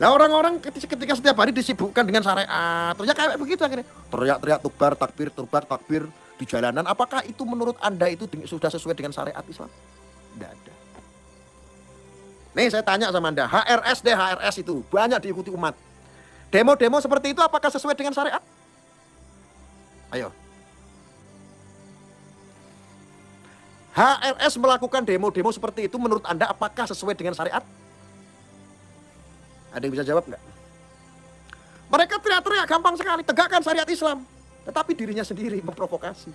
Nah orang-orang ketika setiap hari disibukkan dengan syariat, terus ya kayak begitu akhirnya. Teriak-teriak tukbar takbir di jalanan. Apakah itu menurut Anda itu sudah sesuai dengan syariat Islam? Tidak ada. Nih saya tanya sama Anda, HRS itu banyak diikuti umat. Demo-demo seperti itu apakah sesuai dengan syariat? Ayo. HRS melakukan demo-demo seperti itu menurut Anda apakah sesuai dengan syariat? Ada yang bisa jawab nggak? Mereka teriak-teriak gampang sekali, tegakkan syariat Islam. Tetapi dirinya sendiri memprovokasi.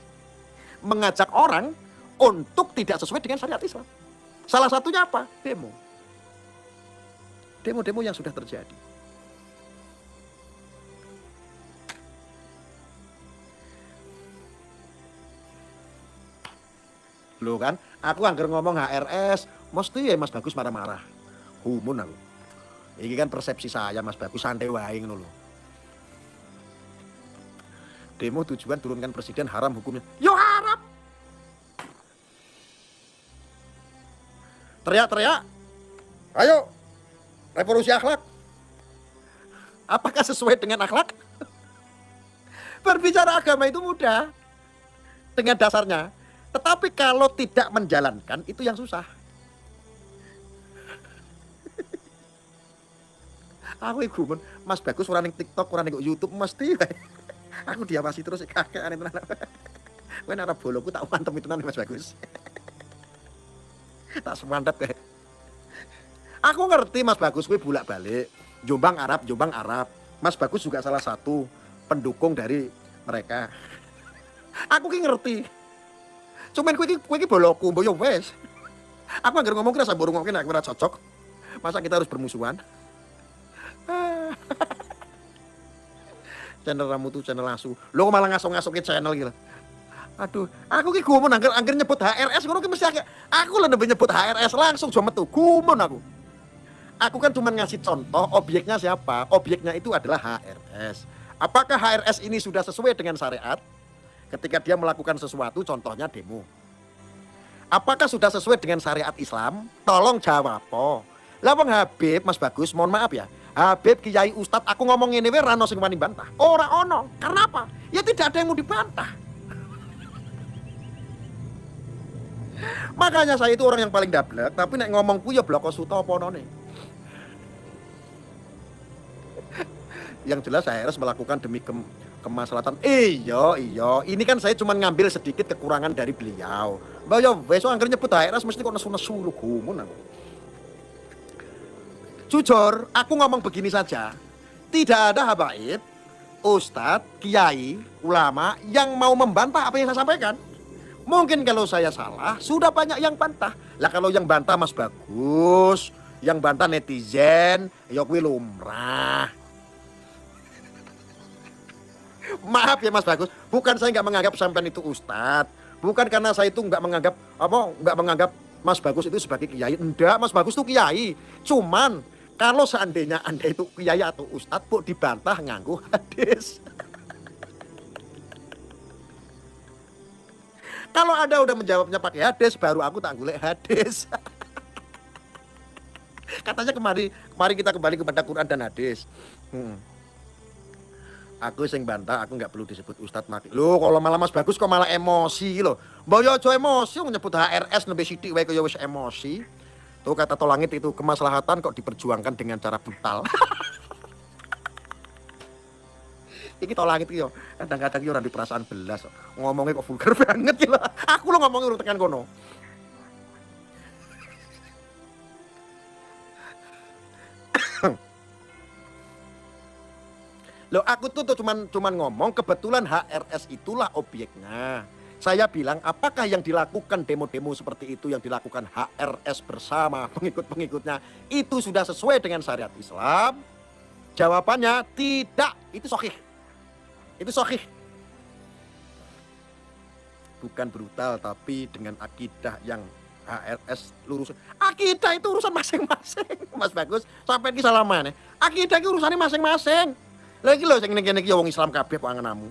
Mengajak orang untuk tidak sesuai dengan syariat Islam. Salah satunya apa? Demo. Demo-demo yang sudah terjadi. Loh kan, aku anggar ngomong HRS, mesti ya Mas Bagus marah-marah. Humun aku. Ini kan persepsi saya Mas Bagus, santai wae ngono lho. Demo tujuan turunkan presiden, haram hukumnya. Yo haram. Teriak-teriak. Ayo. Revolusi akhlak. Apakah sesuai dengan akhlak? Berbicara agama itu mudah. Dengan dasarnya. Tetapi kalau tidak menjalankan itu yang susah. Aku iku Mas Bagus ora ning TikTok, ora ning YouTube mesti. Aku diawasi terus kakek aneh tenan. Kowe nek boloku tak mantem tenan Mas Bagus. Tak semantap kayak. Aku ngerti Mas Bagus kowe bolak-balik Jombang Arab. Mas Bagus juga salah satu pendukung dari mereka. Aku ki ngerti. Cuman kowe iki boloku, mbok yo wes. Aku anggere ngomong kira sabur ngomongke nek ora cocok. Masa kita harus bermusuhan? Channel ramu tuh channel asu. Lo malah ngasok-ngasokin channel gitu. Aduh, aku ki gumun angger nyebut HRS ngono ki mesti aku lho nyebut HRS langsung jo metu. Gumun aku. Aku kan cuma ngasih contoh objeknya siapa? Objeknya itu adalah HRS. Apakah HRS ini sudah sesuai dengan syariat? Ketika dia melakukan sesuatu, contohnya demo. Apakah sudah sesuai dengan syariat Islam? Tolong jawab. Lah wong Habib, Mas Bagus, mohon maaf ya. Habib, Kiai, Ustadz, aku ngomong ini we rano sing wani bantah. Ora ono. Karena apa? Ya tidak ada yang mau dibantah. Makanya saya itu orang yang paling dablek, tapi nek ngomongku ya bloko suto apa onone. Yang jelas saya harus melakukan demi kemaslahatan. Iya. Ini kan saya cuma ngambil sedikit kekurangan dari beliau. Mbak ya besok angker nyebut HRS mesti kok nesu-nesu lu gumun aku. Jujur, aku ngomong begini saja. Tidak ada habaib, ustadz, kiai, ulama yang mau membantah apa yang saya sampaikan. Mungkin kalau saya salah, sudah banyak yang bantah. Lah kalau yang bantah Mas Bagus, yang bantah netizen, ya kuwi lumrah. Maaf ya Mas Bagus, bukan saya nggak menganggap sampean itu ustadz. Bukan karena saya itu nggak menganggap Mas Bagus itu sebagai kiai. Enggak, Mas Bagus itu kiai. Cuman kalau seandainya Anda itu kiai atau ustadz, kok dibantah nganggo hadis. Kalau Anda udah menjawabnya pakai hadis, baru aku tak golek hadis. Katanya kemari kita kembali kepada Quran dan hadis. Aku sing bantah, aku nggak perlu disebut ustadz maki. Loh, kalau malah Mas Bagus kok malah emosi loh. Mbok yo aja emosi nyebut HRS lebih sithik wae kaya wis emosi. Tuh kata Tolangit itu kemaslahatan kok diperjuangkan dengan cara brutal. Iki Tolangit yo kadang-kadang yo ora di perasaan belas. Ngomongnya kok vulgar banget ya. Aku lo ngomongnya urut tekan kono. Loh aku tuh cuman ngomong kebetulan HRS itulah objeknya. Saya bilang apakah yang dilakukan demo-demo seperti itu yang dilakukan HRS bersama pengikut-pengikutnya itu sudah sesuai dengan syariat Islam? Jawabannya tidak. Itu sahih. Itu sahih. Bukan brutal tapi dengan akidah yang HRS lurus. Akidah itu urusan masing-masing. Mas Bagus, sampai ki salaman. Akidah itu urusannya masing-masing. Lagi lho sing ngene iki ya wong Islam kabeh kok angenamu.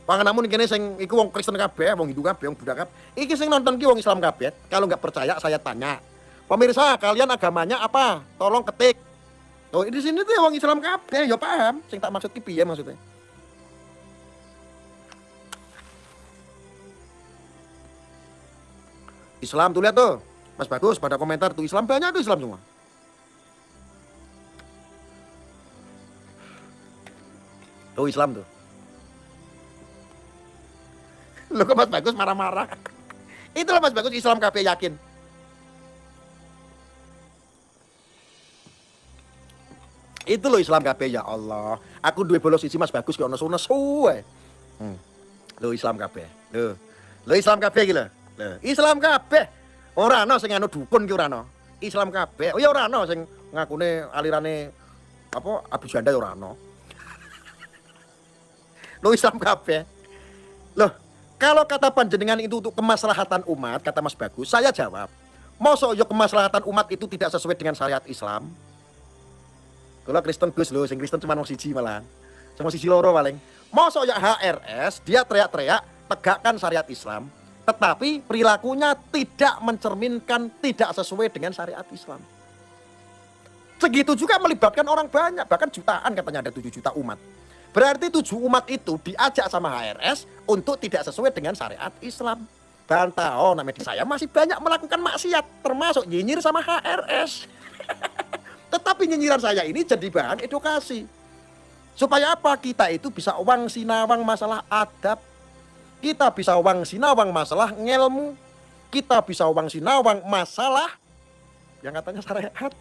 Pangenamu ning kene sing iku wong Kristen kabeh, wong Hindu kabeh, wong Buddha kabeh. Iki sing nonton ki wong Islam kabeh. Kalau nggak percaya saya tanya. Pemirsa, kalian agamanya apa? Tolong ketik. Oh, di sini tuh wong Islam kabeh ya paham sing tak maksud ki piye maksudnya. Islam tuh lihat tuh. Mas Bagus pada komentar tuh Islam banyak tuh Islam semua. Tuh Islam tuh. Lo kok Mas Bagus marah-marah. Itulah Mas Bagus Islam kabeh yakin. Itu loh Islam kabeh ya Allah. Aku duwe bolos siji Mas Bagus ki ono nesu ae. Lo Islam kabeh. Lo Islam kabeh iki lho. Islam kabeh. Ora ana sing anu dukun ki ora ana. Islam kabeh. Oh ya ora ana sing ngakune alirane apa Abu Janda ya ora ana. Lo Islam kabeh. Loh, kalau kata panjenengan itu untuk kemaslahatan umat, kata Mas Bagus, saya jawab, mosok yo kemaslahatan umat itu tidak sesuai dengan syariat Islam? Kalau Kristen Gus lho, sing Kristen cuma wong siji malah. Cuma siji loro paling. Mosok ya HRS dia teriak-teriak tegakkan syariat Islam, tetapi perilakunya tidak mencerminkan, tidak sesuai dengan syariat Islam. Segitu juga melibatkan orang banyak, bahkan jutaan katanya ada 7 juta umat. Berarti 7 umat itu diajak sama HRS untuk tidak sesuai dengan syariat Islam. Bantao namanya di saya masih banyak melakukan maksiat, termasuk nyinyir sama HRS. Tetapi nyinyiran saya ini jadi bahan edukasi. Supaya apa? Kita itu bisa wang sinawang masalah adab. Kita bisa wang sinawang masalah ngelmu. Kita bisa wang sinawang masalah yang katanya syariat.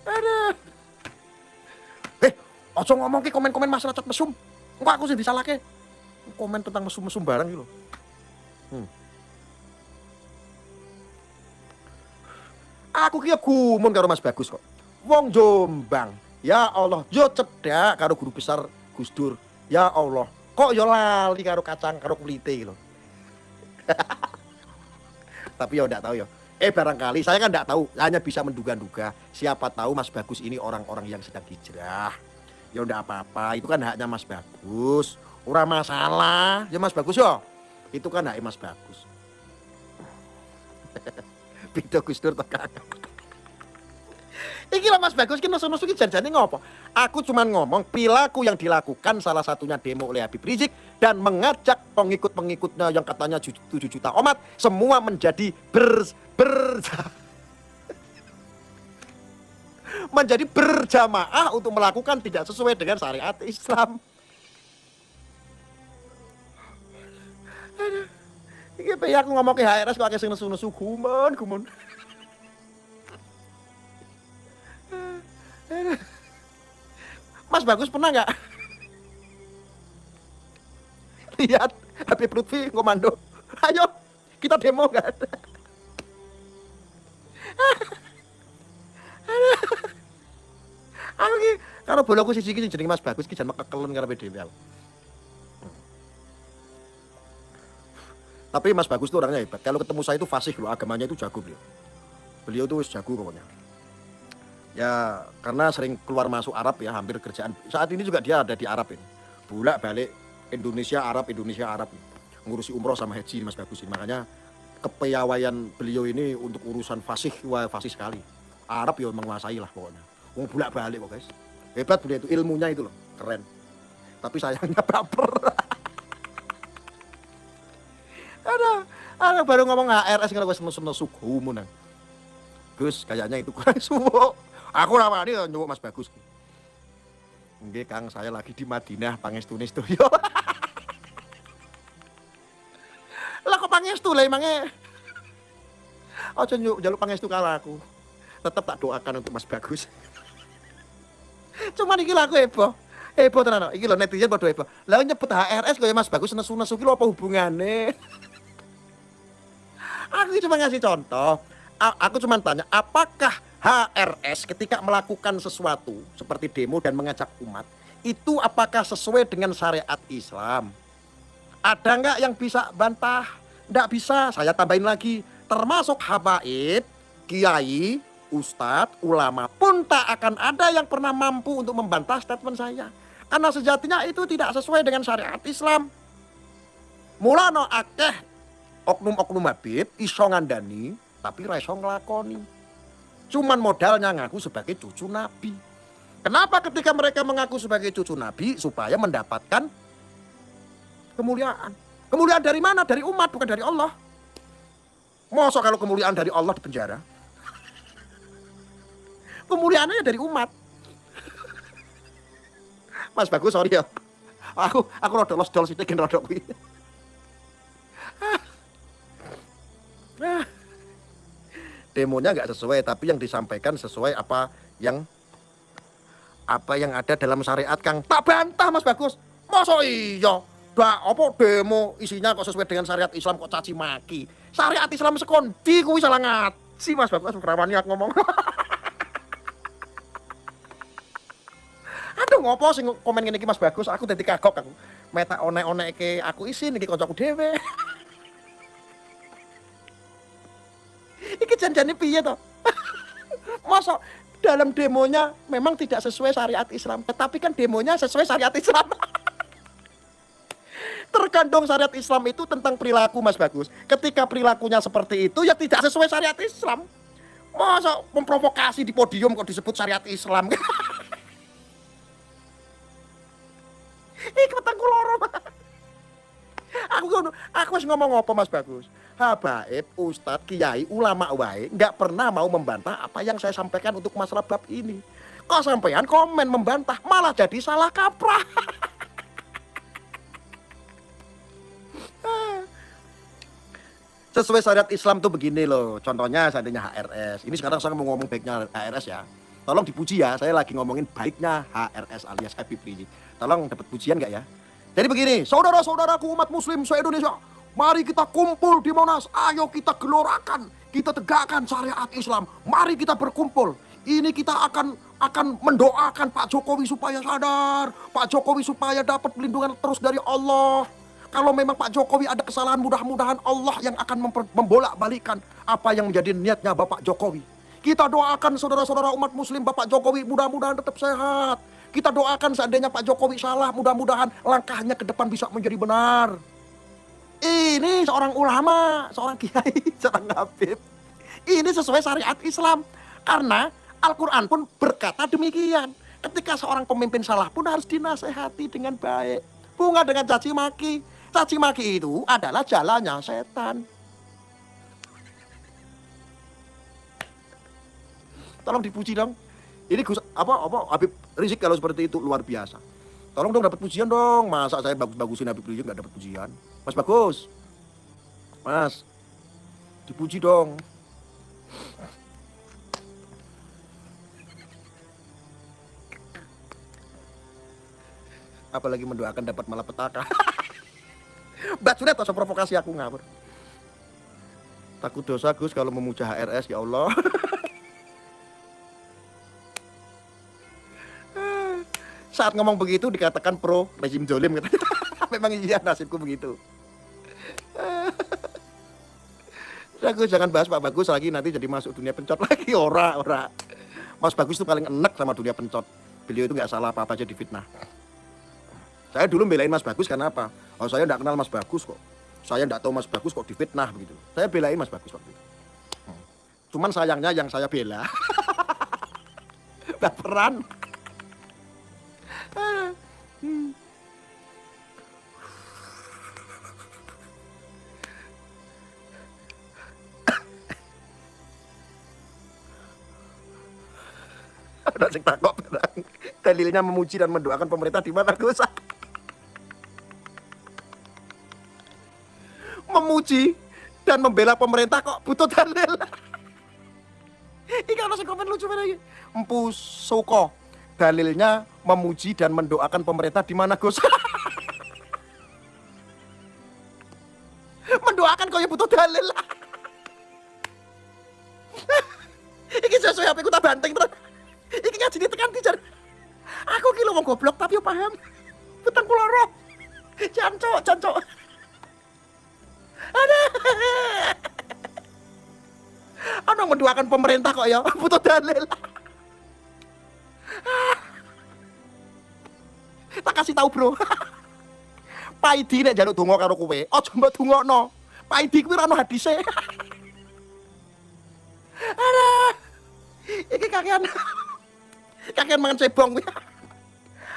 Aduh. Ojo ngomong ke komen-komen masalah cat mesum. Engko aku sih disalahke. Komen tentang mesum-mesum barang gitu. Aku ki gumun karo Mas Bagus kok. Wong Jombang. Ya Allah, yo cedak karo guru besar Gus Dur. Ya Allah, kok yo lali karo kacang karo kulite gitu. Tapi ya ndak tahu ya. Barangkali saya kan ndak tahu, hanya bisa menduga-duga. Siapa tahu Mas Bagus ini orang-orang yang sedang hijrah. Ya udah apa-apa, itu kan haknya Mas Bagus. Ora masalah, ya Mas Bagus yo. Itu kan haknya Mas Bagus. Pido Gus Dur tekan. Iki lah Mas Bagus ki nusu-nusu ki janjane ngopo? Aku cuman ngomong perilaku yang dilakukan salah satunya demo oleh Habib Rizik dan mengajak pengikut-pengikutnya yang katanya 7 juta umat semua menjadi menjadi berjamaah untuk melakukan tidak sesuai dengan syariat Islam. Aduh. Iki pe aku ngomong ke HRS kok akeh sing nesu-nesu gumun. Mas Bagus pernah nggak lihat Habib Lutfi komando? Ayo kita demo nggak ada. Aku ki karo boloku siji iki jenenge Mas Bagus ki jan mekekelen karo PDWL. Tapi Mas Bagus tuh orangnya hebat. Kalau ketemu saya itu fasih loh, agamanya itu jago beliau. Beliau tuh jago pokoknya. Ya karena sering keluar masuk Arab ya, hampir kerjaan. Saat ini juga dia ada di Arab ini. Bolak balik Indonesia Arab ngurusi umroh sama haji Mas Bagus ini. Makanya kepiawaian beliau ini untuk urusan fasih, wah fasih sekali. Arab ya menguasai lah pokoknya. Bolak balik kok guys. Hebat beliau itu, ilmunya itu loh, keren. Tapi sayangnya baper. Ada baru ngomong HRS kalau wis nesu gumun. Gus kayaknya itu kurang suwo. Aku rawani nyuwuk Mas Bagus. Nggih Kang, saya lagi di Madinah pangestune studio. Lah kok pangestu lah emange. Aja njaluk pangestu karo aku. Tetep tak doakan untuk Mas Bagus. Cuman iki lho aku heboh. Heboh tenan. Iki lho netizen padha heboh. Lah nyebut HRS kaya Mas Bagus nesu-nesu ki lho apa hubungane? Aku cuma ngasih contoh. Aku cuma tanya, apakah HRS ketika melakukan sesuatu seperti demo dan mengajak umat, itu apakah sesuai dengan syariat Islam? Ada nggak yang bisa bantah? Nggak bisa, saya tambahin lagi. Termasuk habaib, kiai, ustadz, ulama pun tak akan ada yang pernah mampu untuk membantah statement saya. Karena sejatinya itu tidak sesuai dengan syariat Islam. Mulane akeh oknum-oknum Habib iso ngandani tapi ra iso nglakoni. Cuman modalnya ngaku sebagai cucu Nabi. Kenapa ketika mereka mengaku sebagai cucu Nabi? Supaya mendapatkan kemuliaan. Kemuliaan dari mana? Dari umat, bukan dari Allah. Masa kalau kemuliaan dari Allah di penjara? Kemuliaannya dari umat. Mas Bagus, sorry ya. Aku rada los-dol sithik gen rada kuwi. Demonya nggak sesuai, tapi yang disampaikan sesuai apa yang ada dalam syariat, Kang. Tak bantah Mas Bagus. Masa iya? Apa demo isinya kok sesuai dengan syariat Islam kok caci maki? Syariat Islam sekondi kuwi salah ngaji Mas Bagus, berawani aku ngomong. Aduh ngopo sing komen ngene iki Mas Bagus, aku dadi kagok aku. Meta onek-onekke aku isin iki kancaku dhewe. Iki janjane piye to? Masa dalam demonya memang tidak sesuai syariat Islam, tetapi kan demonya sesuai syariat Islam. Terkandung syariat Islam itu tentang perilaku Mas Bagus. Ketika perilakunya seperti itu ya tidak sesuai syariat Islam. Masa memprovokasi di podium kok disebut syariat Islam? Iki petengku loro. Aku wis ngomong apa Mas Bagus? Habaib, ustadz, kiai, ulama wae nggak pernah mau membantah apa yang saya sampaikan untuk masalah bab ini. Kok sampean komen membantah malah jadi salah kaprah. Sesuai syariat Islam tuh begini loh. Contohnya seandainya HRS. Ini sekarang saya mau ngomong baiknya HRS ya. Tolong dipuji ya. Saya lagi ngomongin baiknya HRS alias Habib Rizik. Tolong dapat pujian nggak ya? Jadi begini, saudara-saudaraku umat muslim se-Indonesia, mari kita kumpul di Monas. Ayo kita gelorakan, kita tegakkan syariat Islam. Mari kita berkumpul. Ini kita akan mendoakan Pak Jokowi supaya sadar, Pak Jokowi supaya dapat perlindungan terus dari Allah. Kalau memang Pak Jokowi ada kesalahan, mudah-mudahan Allah yang akan membolak-balikan apa yang menjadi niatnya Bapak Jokowi. Kita doakan saudara-saudara umat muslim Bapak Jokowi mudah-mudahan tetap sehat. Kita doakan seandainya Pak Jokowi salah, mudah-mudahan langkahnya ke depan bisa menjadi benar. Ini seorang ulama, seorang kiai, seorang habib. Ini sesuai syariat Islam. Karena Al-Quran pun berkata demikian. Ketika seorang pemimpin salah pun harus dinasehati dengan baik. Bukan dengan caci maki. Caci maki itu adalah jalannya setan. Tolong dipuji dong. Ini Habib Rizik kalau seperti itu luar biasa. Tolong dong dapat pujian dong. Masa saya bagus-bagusin Habib Rizik nggak dapat pujian? Mas bagus. Mas. Dipuji dong. Apalagi mendoakan dapat malapetaka. Mbak sudah tak provokasi aku ngawur. Takut dosa Gus kalau memuja HRS ya Allah. Saat ngomong begitu dikatakan pro rezim zolim. Memang iya nasibku begitu. Bagus jangan bahas Pak Bagus lagi nanti jadi masuk dunia pencot lagi. Ora. Mas Bagus itu paling enak sama dunia pencot. Beliau itu nggak salah apa-apa aja difitnah. Saya dulu belain Mas Bagus karena apa? Oh saya nggak kenal Mas Bagus kok. Saya nggak tahu Mas Bagus kok difitnah begitu. Saya belain Mas Bagus waktu itu. Cuman sayangnya yang saya bela baperan. Ada sing takok barang. Dalilnya memuji dan mendoakan pemerintah di mana Gus? Memuji dan membela pemerintah kok butuh dalil. Iki ana sing komen lucu banget iki. Empu Soko. Dalilnya memuji dan mendoakan pemerintah di mana Gus? Mendoakan kok ya butuh dalil. Iki sesuai HP ku tak banting terus. Iki ngaji ditekan dijar. Aku ki lho wong goblok tapi yo paham. Peteng kula ro. Jancuk. Ana mendoakan pemerintah kok ya butuh dalil. Tak kasih tahu bro. Pak Idi nek njaluk donga karo kowe, aja mbok dongakno. Pak Idi kuwi ora ono hadise. kakean mangan cebong kuwi.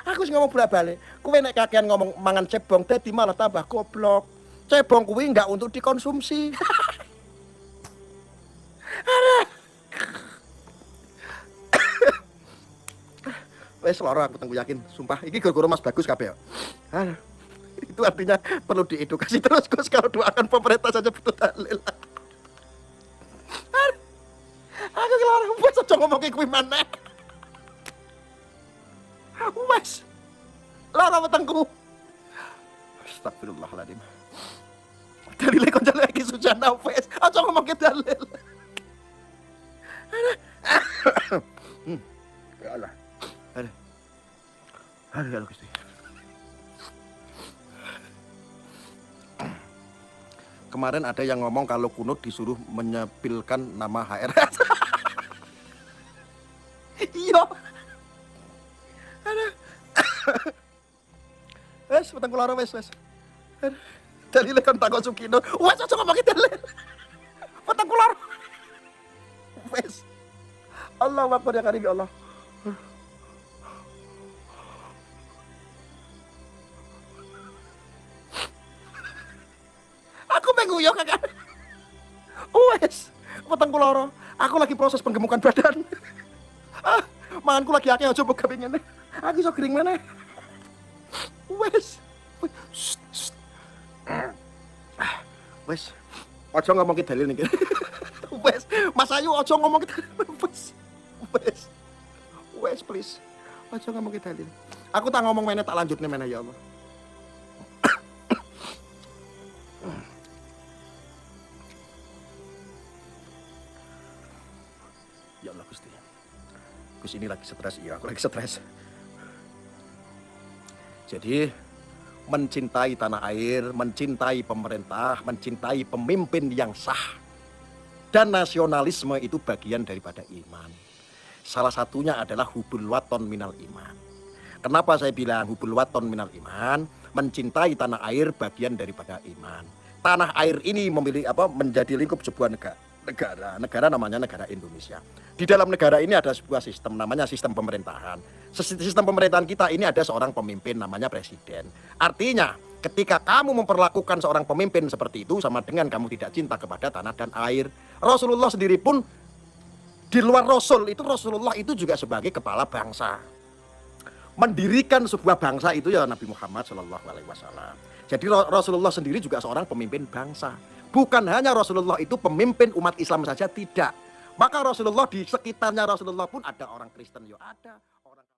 Aku sing ngomong bolak-balik. Kowe nek kakean ngomong mangan cebong dadi malah tambah goblok. Cebong kuwi enggak untuk dikonsumsi. Wes lara aku tengku yakin, sumpah. Iki gara-gara Mas Bagus kabeh. Aduh. Itu artinya perlu diedukasi terus Gus, kalau doakan pemerintah saja butuh dalil. Aku kelar wes aja ngomong kuwi maneh. Wes. Lara wetengku. Astagfirullahaladzim. Dalile kon jaluk iki sujana wes. Aja ngomong ke dalil. Ya Allah. Aduh, Gusti. Kemarin ada yang ngomong kalau kunut disuruh menyepilkan nama HRS. Iya. Aduh. Wes, peteng kula wes. Dalile kon takon Sukino. Wes aja ngomong dalil. Peteng kula. Wes. Allahu Akbar ya karim ya Allah. Aku menguyo kakak. Wes, peteng kula. Aku lagi proses penggemukan badan. Manganku lagi akeh aja mbok kepingin. Aku iso gering meneh. Wes. Wes. Aja ngomong ke dalil niki. Wes, Mas Ayu aja ngomong ke dalil. Wes please. Aja ngomong ke dalil. Aku tak ngomong meneh tak lanjutne meneh ya Allah. Ya Allah Gusti. Gus ini lagi stres, iya aku lagi stres. Jadi mencintai tanah air, mencintai pemerintah, mencintai pemimpin yang sah. Dan nasionalisme itu bagian daripada iman. Salah satunya adalah hubul waton minal iman. Kenapa saya bilang hubul waton minal iman? Mencintai tanah air bagian daripada iman. Tanah air ini menjadi lingkup sebuah negara namanya negara Indonesia. Di dalam negara ini ada sebuah sistem namanya sistem pemerintahan. Sistem pemerintahan kita ini ada seorang pemimpin namanya presiden. Artinya ketika kamu memperlakukan seorang pemimpin seperti itu sama dengan kamu tidak cinta kepada tanah dan air. Rasulullah sendiri pun di luar Rasul itu Rasulullah itu juga sebagai kepala bangsa. Mendirikan sebuah bangsa itu ya Nabi Muhammad SAW. Jadi Rasulullah sendiri juga seorang pemimpin bangsa. Bukan hanya Rasulullah itu pemimpin umat Islam saja, tidak. Maka Rasulullah di sekitarnya Rasulullah pun ada orang Kristen, ya ada.